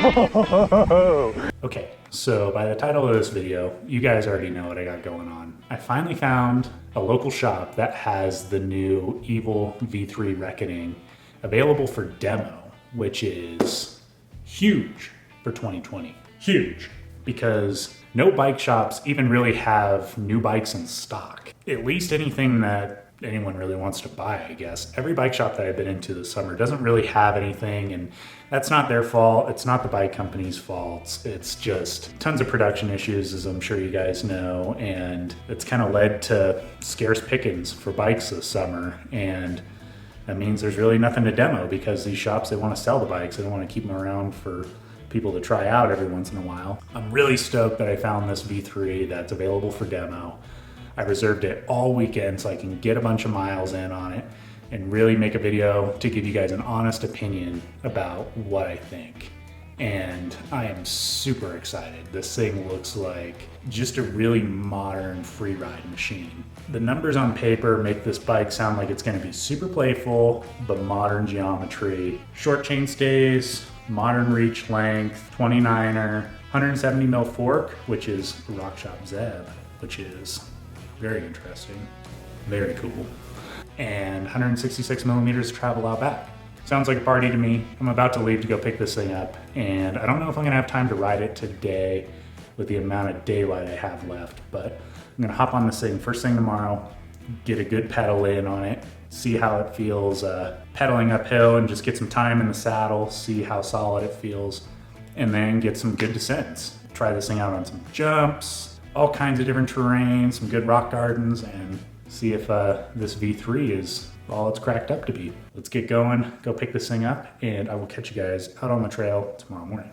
Okay, so by the title of this video, you guys already know what I got going on. I finally found a local shop that has the new Evil V3 Wreckoning available for demo, which is huge for 2020. Huge, because no bike shops even really have new bikes in stock. At least anything that anyone really wants to buy, I guess. Every bike shop that I've been into this summer doesn't really have anything, and that's not their fault. It's not the bike company's fault. It's just tons of production issues, as I'm sure you guys know, and it's kind of led to scarce pickings for bikes this summer, and that means there's really nothing to demo because these shops, they want to sell the bikes. They don't want to keep them around for people to try out every once in a while. I'm really stoked that I found this V3 that's available for demo. I reserved it all weekend so I can get a bunch of miles in on it and really make a video to give you guys an honest opinion about what I think. And I am super excited. This thing looks like just a really modern free ride machine. The numbers on paper make this bike sound like it's going to be super playful, but modern geometry. Short chain stays, modern reach length, 29er, 170 mil fork, which is RockShop Zeb, which is very interesting, very cool, and 166 millimeters travel out back. Sounds like a party to me. I'm about to leave to go pick this thing up, and I don't know if I'm gonna have time to ride it today with the amount of daylight I have left, but I'm gonna hop on this thing first thing tomorrow, get a good pedal in on it, see how it feels pedaling uphill, and just get some time in the saddle, see how solid it feels, and then get some good descents. Try this thing out on some jumps, all kinds of different terrain, some good rock gardens, and see if this V3 is all it's cracked up to be. Let's get going, go pick this thing up, and I will catch you guys out on the trail tomorrow morning.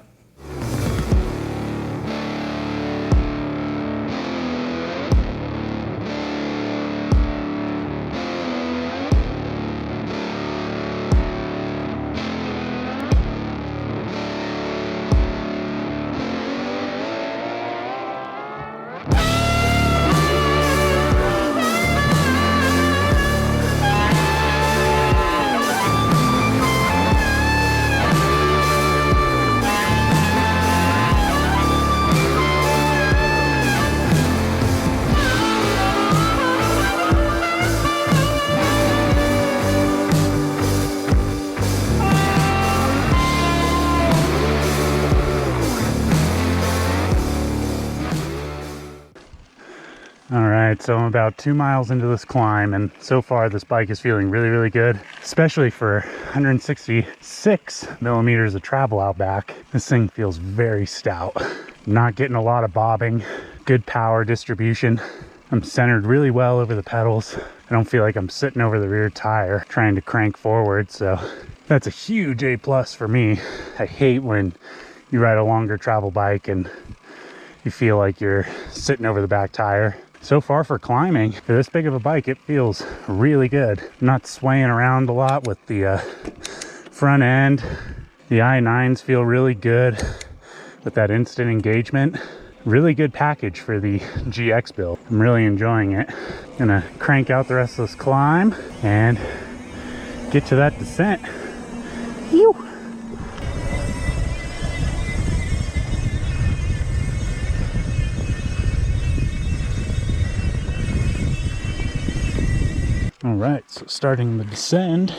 All right, so I'm about 2 miles into this climb, and so far this bike is feeling really, really good, especially for 166 millimeters of travel out back. This thing feels very stout. Not getting a lot of bobbing, good power distribution. I'm centered really well over the pedals. I don't feel like I'm sitting over the rear tire trying to crank forward, so that's a huge A+ for me. I hate when you ride a longer travel bike and you feel like you're sitting over the back tire. So far for climbing, for this big of a bike, it feels really good. I'm not swaying around a lot with the front end. The i9s feel really good with that instant engagement. Really good package for the GX build. I'm really enjoying it. Gonna crank out the rest of this climb and get to that descent. Phew. All right, so starting the descend.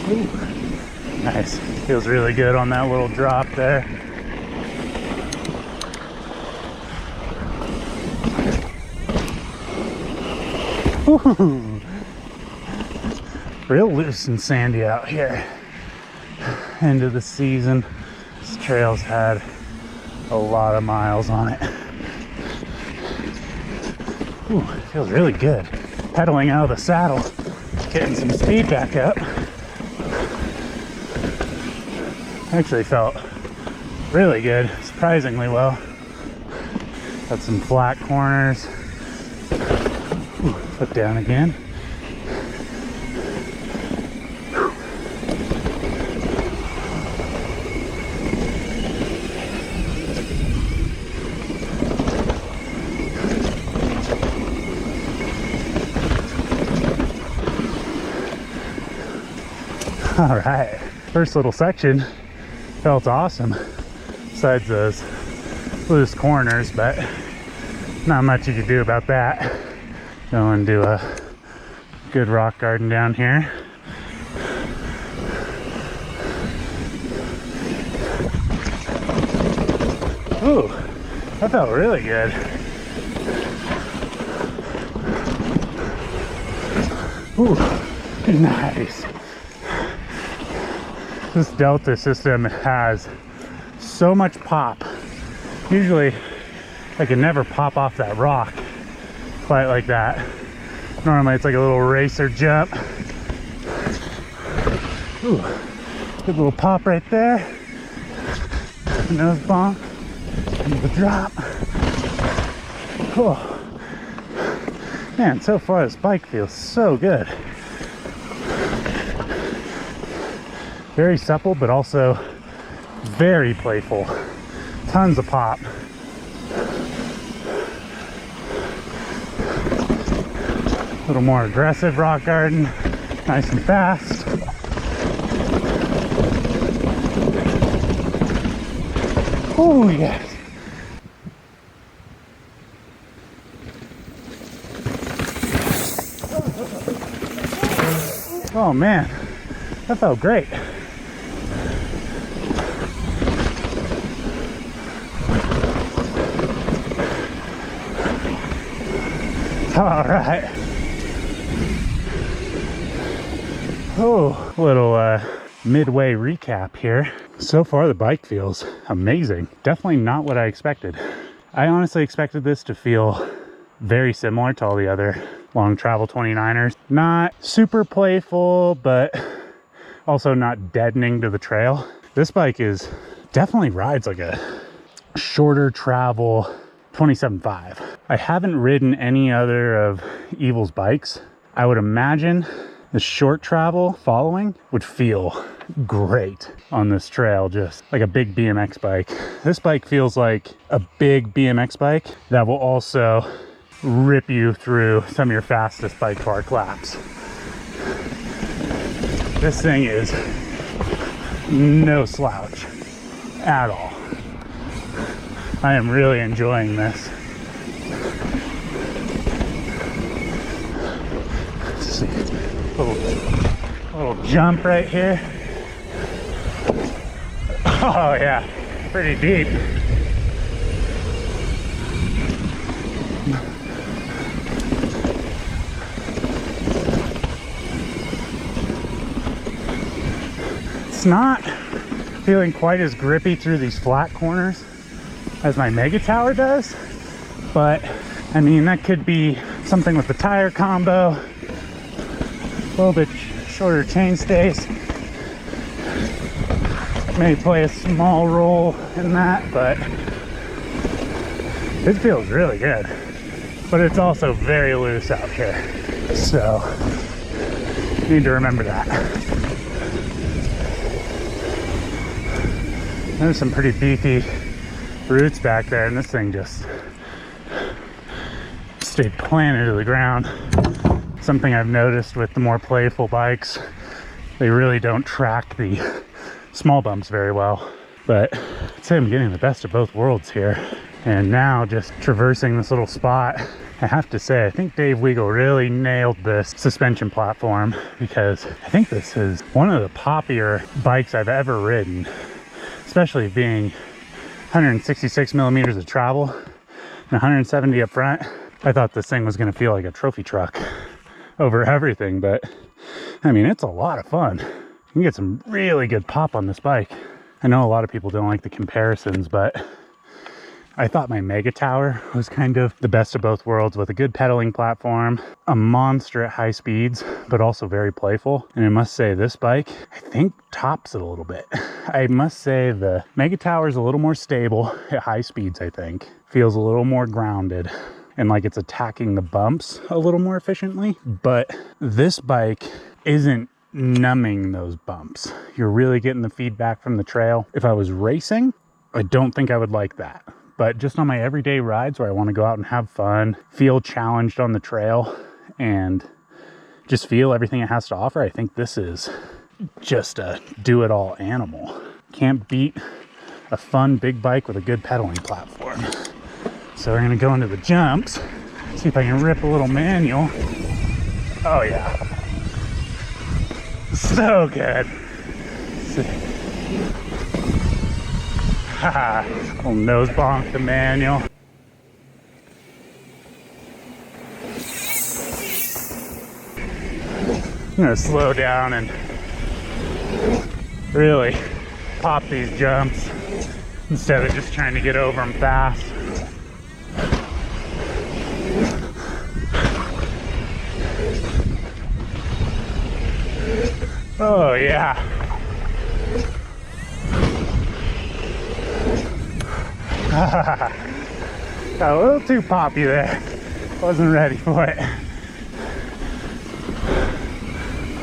Ooh, nice, feels really good on that little drop there. Ooh, real loose and sandy out here. End of the season. This trail's had a lot of miles on it. Ooh, it feels really good. Pedaling out of the saddle, getting some speed back up. Actually felt really good, surprisingly well. Got some flat corners. Ooh, foot down again. All right, first little section felt awesome, besides those loose corners, but not much you can do about that. Going to a good rock garden down here. Ooh, that felt really good. Ooh, nice. This Delta system has so much pop. Usually I can never pop off that rock quite like that. Normally it's like a little racer jump. Ooh, good little pop right there. Nose bonk. And the drop. Cool. Man, so far this bike feels so good. Very supple, but also very playful. Tons of pop. A little more aggressive rock garden. Nice and fast. Oh, yes. Oh man, that felt great. All right. Oh, little midway recap here. So far the bike feels amazing. Definitely not what I expected. I honestly expected this to feel very similar to all the other long travel 29ers. Not super playful, but also not deadening to the trail. This bike is definitely rides like a shorter travel 27.5. I haven't ridden any other of Evil's bikes. I would imagine the short travel following would feel great on this trail, just like a big BMX bike. This bike feels like a big BMX bike that will also rip you through some of your fastest bike park laps. This thing is no slouch at all. I am really enjoying this. Let's see. Little jump right here. Oh yeah, pretty deep. It's not feeling quite as grippy through these flat corners as my Mega Tower does, but I mean that could be something with the tire combo, a little bit shorter chain stays, may play a small role in that, but it feels really good. But it's also very loose out here, so need to remember that. There's some pretty beefy roots back there, and this thing just stayed planted to the ground. Something I've noticed with the more playful bikes, they really don't track the small bumps very well. But I'd say I'm getting the best of both worlds here. And now just traversing this little spot, I have to say, I think Dave Weigel really nailed this suspension platform, because I think this is one of the poppier bikes I've ever ridden, especially being 166 millimeters of travel and 170 up front. I thought this thing was going to feel like a trophy truck over everything, but I mean, it's a lot of fun. You can get some really good pop on this bike. I know a lot of people don't like the comparisons, but I thought my Mega Tower was kind of the best of both worlds, with a good pedaling platform, a monster at high speeds, but also very playful. And I must say, this bike, I think, tops it a little bit. I must say the Mega Tower is a little more stable at high speeds, I think. Feels a little more grounded and like it's attacking the bumps a little more efficiently. But this bike isn't numbing those bumps. You're really getting the feedback from the trail. If I was racing, I don't think I would like that. But just on my everyday rides where I want to go out and have fun, feel challenged on the trail, and just feel everything it has to offer, I think this is just a do-it-all animal. Can't beat a fun big bike with a good pedaling platform. So we're gonna go into the jumps, see if I can rip a little manual. Oh yeah. So good. Haha, little nose bonk the manual. I'm gonna slow down and really pop these jumps instead of just trying to get over them fast. Oh yeah. Got a little too poppy there. Wasn't ready for it.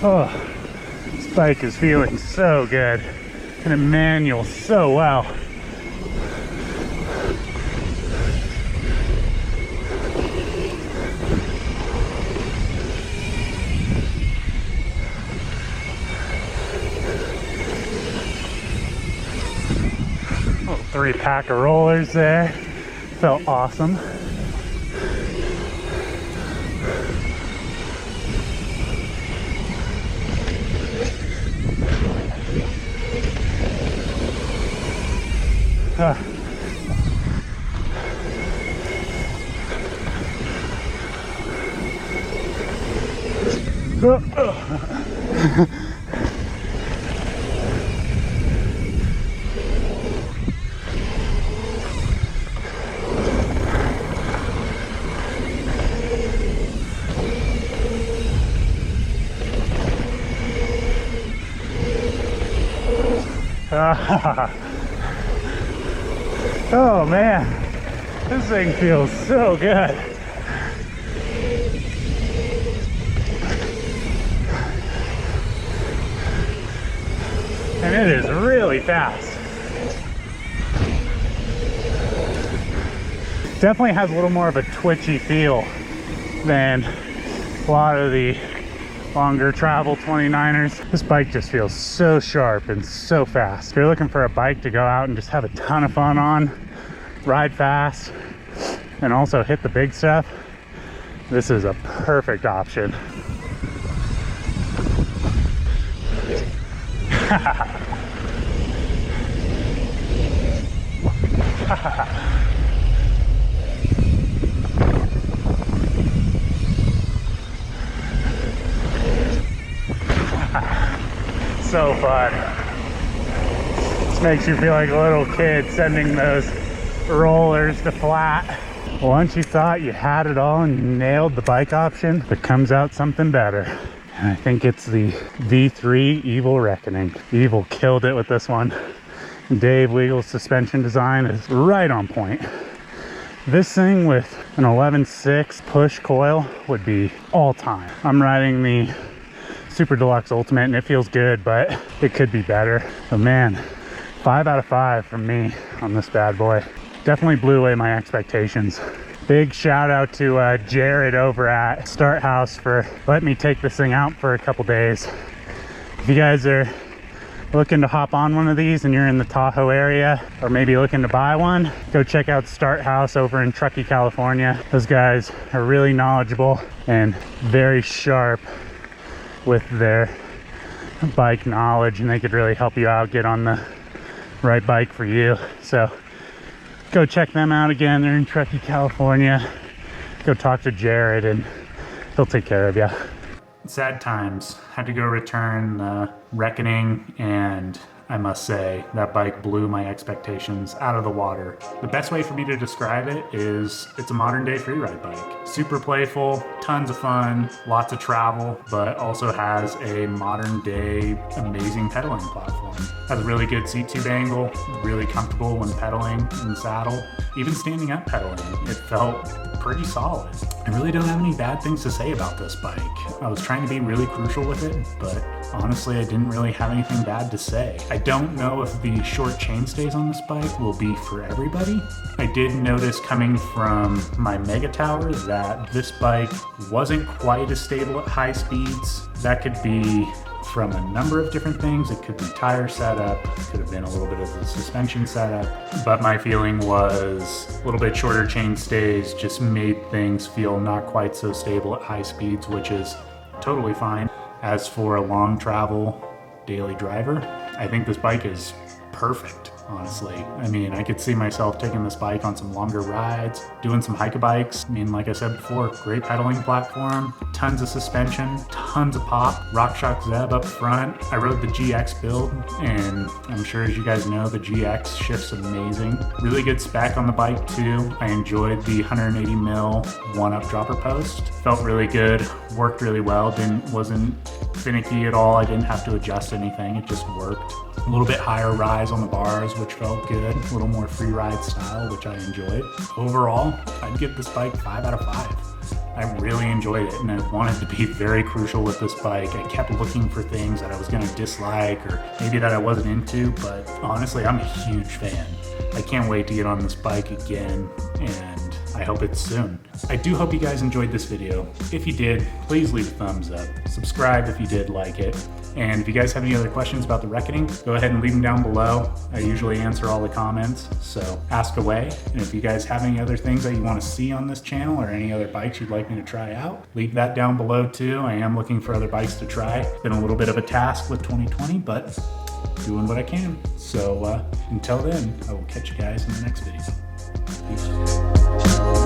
Oh, this bike is feeling so good. And it manuals so well. Little 3-pack of rollers there. Felt awesome. Oh man, this thing feels so good. And it is really fast. Definitely has a little more of a twitchy feel than a lot of the longer travel 29ers. This bike just feels so sharp and so fast. If you're looking for a bike to go out and just have a ton of fun on, ride fast, and also hit the big stuff, this is a perfect option. So fun. This makes you feel like a little kid sending those rollers to flat. Once you thought you had it all and you nailed the bike option, there comes out something better. And I think it's the V3 Evil Wreckoning. Evil killed it with this one. Dave Weagle's suspension design is right on point. This thing with an 11.6 push coil would be all time. I'm riding the Super Deluxe Ultimate and it feels good, but it could be better. So man, 5 out of 5 from me on this bad boy. Definitely blew away my expectations. Big shout out to Jared over at Start House for letting me take this thing out for a couple days. If you guys are looking to hop on one of these and you're in the Tahoe area, or maybe looking to buy one, go check out Start House over in Truckee, California. Those guys are really knowledgeable and very sharp with their bike knowledge, and they could really help you out get on the right bike for you. So go check them out again. They're in Truckee, California. Go talk to Jared and he'll take care of you. Sad times. Had to go return the Reckoning, and I must say that bike blew my expectations out of the water. The best way for me to describe it is it's a modern day freeride bike. Super playful, tons of fun, lots of travel, but also has a modern day amazing pedaling platform. Has a really good seat tube angle, really comfortable when pedaling in the saddle. Even standing up pedaling, it felt pretty solid. I really don't have any bad things to say about this bike. I was trying to be really crucial with it, but honestly, I didn't really have anything bad to say. I don't know if the short chainstays on this bike will be for everybody. I did notice coming from my Megatower that this bike wasn't quite as stable at high speeds. That could be from a number of different things. It could be tire setup, could have been a little bit of the suspension setup, but my feeling was a little bit shorter chain stays just made things feel not quite so stable at high speeds, which is totally fine. As for a long travel daily driver, I think this bike is perfect, honestly. I mean, I could see myself taking this bike on some longer rides, doing some hike-a-bikes. I mean, like I said before, great pedaling platform, tons of suspension, tons of pop, RockShox Zeb up front. I rode the GX build, and I'm sure as you guys know, the GX shift's amazing. Really good spec on the bike too. I enjoyed the 180 mil one-up dropper post. Felt really good, worked really well, wasn't finicky at all. I didn't have to adjust anything, it just worked. A little bit higher rise on the bars, which felt good. A little more free ride style, which I enjoyed. Overall, I'd give this bike 5 out of 5. I really enjoyed it, and I wanted to be very crucial with this bike. I kept looking for things that I was going to dislike or maybe that I wasn't into, but honestly, I'm a huge fan. I can't wait to get on this bike again, and I hope it's soon. I do hope you guys enjoyed this video. If you did, please leave a thumbs up. Subscribe if you did like it. And if you guys have any other questions about the Wreckoning, go ahead and leave them down below. I usually answer all the comments, so ask away. And if you guys have any other things that you want to see on this channel or any other bikes you'd like me to try out, leave that down below too. I am looking for other bikes to try. It's been a little bit of a task with 2020, but doing what I can. So until then, I will catch you guys in the next video. Peace.